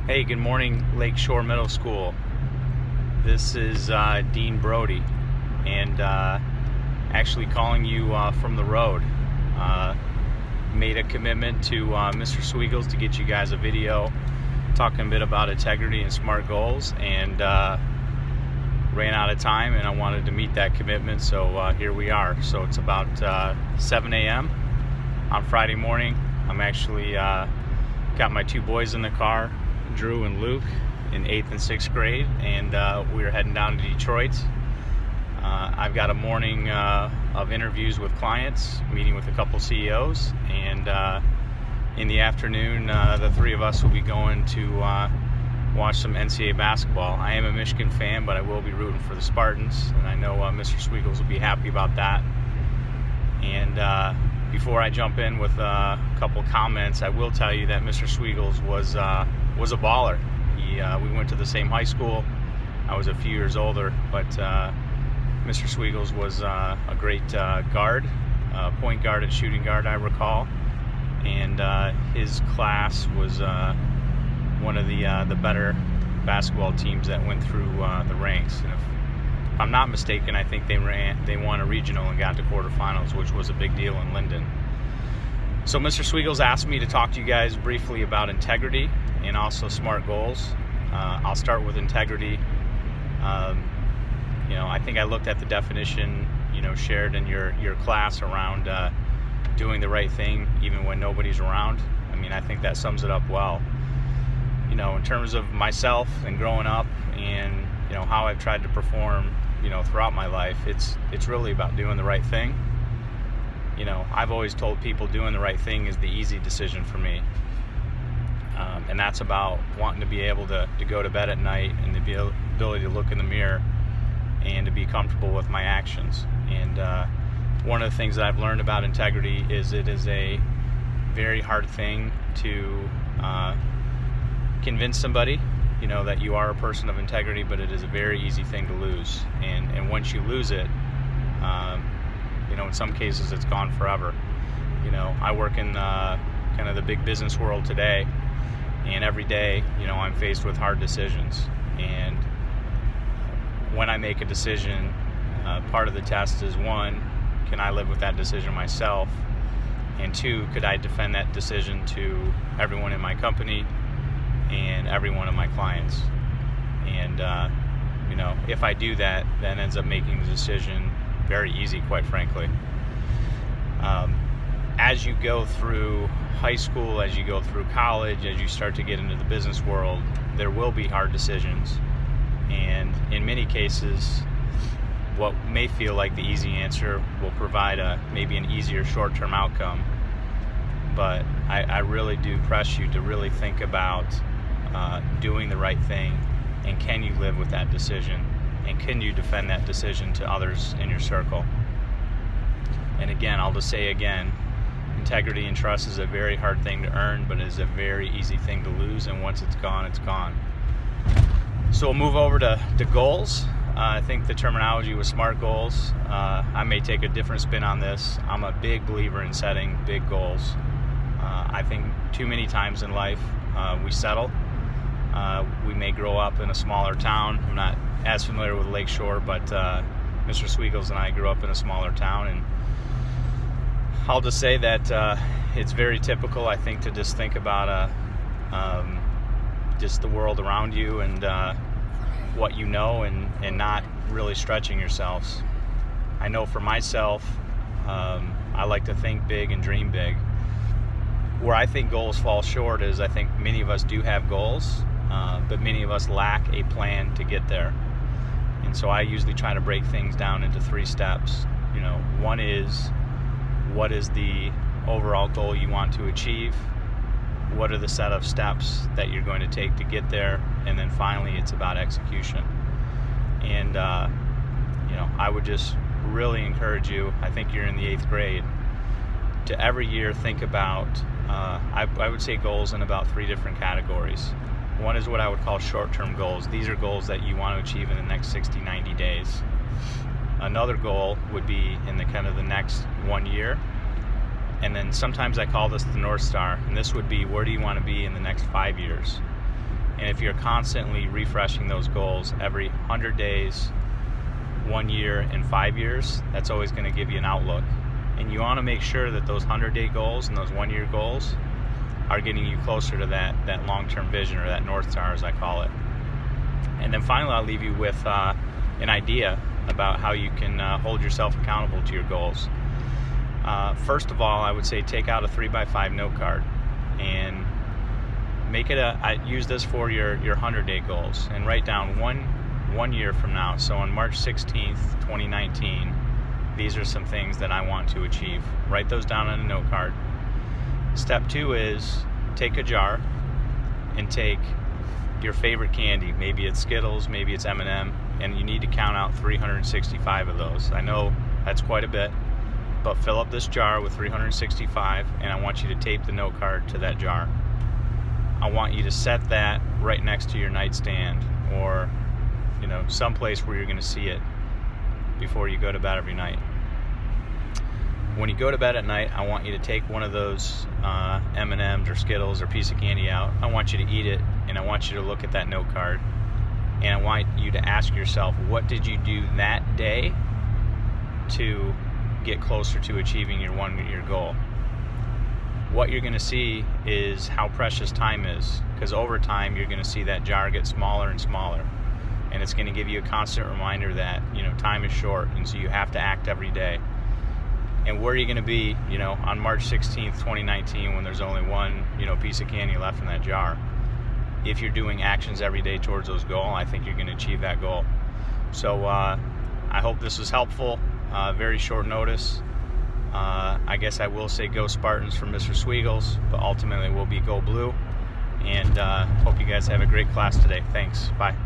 Hey, good morning, Lakeshore Middle School. This is Dean Brody, and actually calling you from the road. Made a commitment to Mr. Sweegles to get you guys a video talking a bit about integrity and SMART goals, and ran out of time, and I wanted to meet that commitment, so here we are. So it's about 7 a.m. on Friday morning. I'm actually got my two boys in the car, Drew and Luke, in 8th and 6th grade, and we're heading down to Detroit. I've got a morning of interviews with clients, meeting with a couple CEOs, and in the afternoon the three of us will be going to watch some NCAA basketball. I am a Michigan fan, but I will be rooting for the Spartans, and I know Mr. Sweegles will be happy about that. And before I jump in with a couple comments, I will tell you that Mr. Sweegles was a baller. We went to the same high school. I was a few years older, but Mr. Sweegles was a great guard, point guard and shooting guard, I recall. And his class was one of the better basketball teams that went through the ranks. And if I'm not mistaken, I think they won a regional and got to quarterfinals, which was a big deal in Linden. So Mr. Sweegles asked me to talk to you guys briefly about integrity and also SMART goals. I'll start with integrity. I think I looked at the definition, shared in your class around doing the right thing even when nobody's around. I think that sums it up well. In terms of myself and growing up and how I've tried to perform throughout my life, it's really about doing the right thing. I've always told people doing the right thing is the easy decision for me, and that's about wanting to be able to go to bed at night and the ability to look in the mirror and to be comfortable with my actions. And one of the things that I've learned about integrity is it is a very hard thing to convince somebody that you are a person of integrity, but it is a very easy thing to lose. And once you lose it, in some cases it's gone forever. I work in kind of the big business world today, and every day, I'm faced with hard decisions. And when I make a decision, part of the test is, one, can I live with that decision myself? And two, could I defend that decision to everyone in my company and every one of my clients? And if I do that, then ends up making the decision very easy, quite frankly. As you go through high school, as you go through college, as you start to get into the business world, there will be hard decisions. And in many cases, what may feel like the easy answer will provide maybe an easier short-term outcome. But I really do press you to really think about doing the right thing, and can you live with that decision, and can you defend that decision to others in your circle. And again, I'll just say again, integrity and trust is a very hard thing to earn, but it is a very easy thing to lose, and once it's gone, it's gone. So we'll move over to goals. I think the terminology was SMART goals. I may take a different spin on this. I'm a big believer in setting big goals. I think too many times in life we settle. We may grow up in a smaller town. I'm not as familiar with Lakeshore, but Mr. Sweegles and I grew up in a smaller town, and I'll just say that it's very typical, I think, to just think about just the world around you and what you know, and not really stretching yourselves. I know for myself, I like to think big and dream big. Where I think goals fall short is I think many of us do have goals, but many of us lack a plan to get there. And so I usually try to break things down into 3 steps. One is, what is the overall goal you want to achieve? What are the set of steps that you're going to take to get there? And then finally, it's about execution. And I would just really encourage you, I think you're in the 8th grade, to every year think about, I would say goals in about 3 different categories. One is what I would call short-term goals. These are goals that you want to achieve in the next 60, 90 days. Another goal would be in the kind of the next 1 year. And then sometimes I call this the North Star, and this would be, where do you want to be in the next 5 years? And if you're constantly refreshing those goals every 100 days, 1 year, and 5 years, that's always going to give you an outlook. And you want to make sure that those 100-day goals and those 1-year goals are getting you closer to that long-term vision, or that North Star, as I call it. And then finally, I'll leave you with an idea about how you can hold yourself accountable to your goals. First of all, I would say take out a 3x5 note card and make it I use this for your 100-day goals, and write down one year from now. So on March 16th, 2019, these are some things that I want to achieve. Write those down on a note card. Step 2 is take a jar and take your favorite candy. Maybe it's Skittles, maybe it's M&M, and you need to count out 365 of those. I know that's quite a bit, but fill up this jar with 365, and I want you to tape the note card to that jar. I want you to set that right next to your nightstand, or someplace where you're going to see it before you go to bed every night. When you go to bed at night, I want you to take one of those M&Ms or Skittles or piece of candy out. I want you to eat it, and I want you to look at that note card, and I want you to ask yourself, what did you do that day to get closer to achieving your 1-year goal? What you're going to see is how precious time is, because over time you're going to see that jar get smaller and smaller, and it's going to give you a constant reminder that time is short, and so you have to act every day. And where are you going to be on March 16th, 2019, when there's only one piece of candy left in that jar? If you're doing actions every day towards those goals, I think you're going to achieve that goal. So I hope this was helpful. Very short notice. I guess I will say go Spartans from Mr. Sweegles, but ultimately we'll be go blue. And hope you guys have a great class today. Thanks. Bye.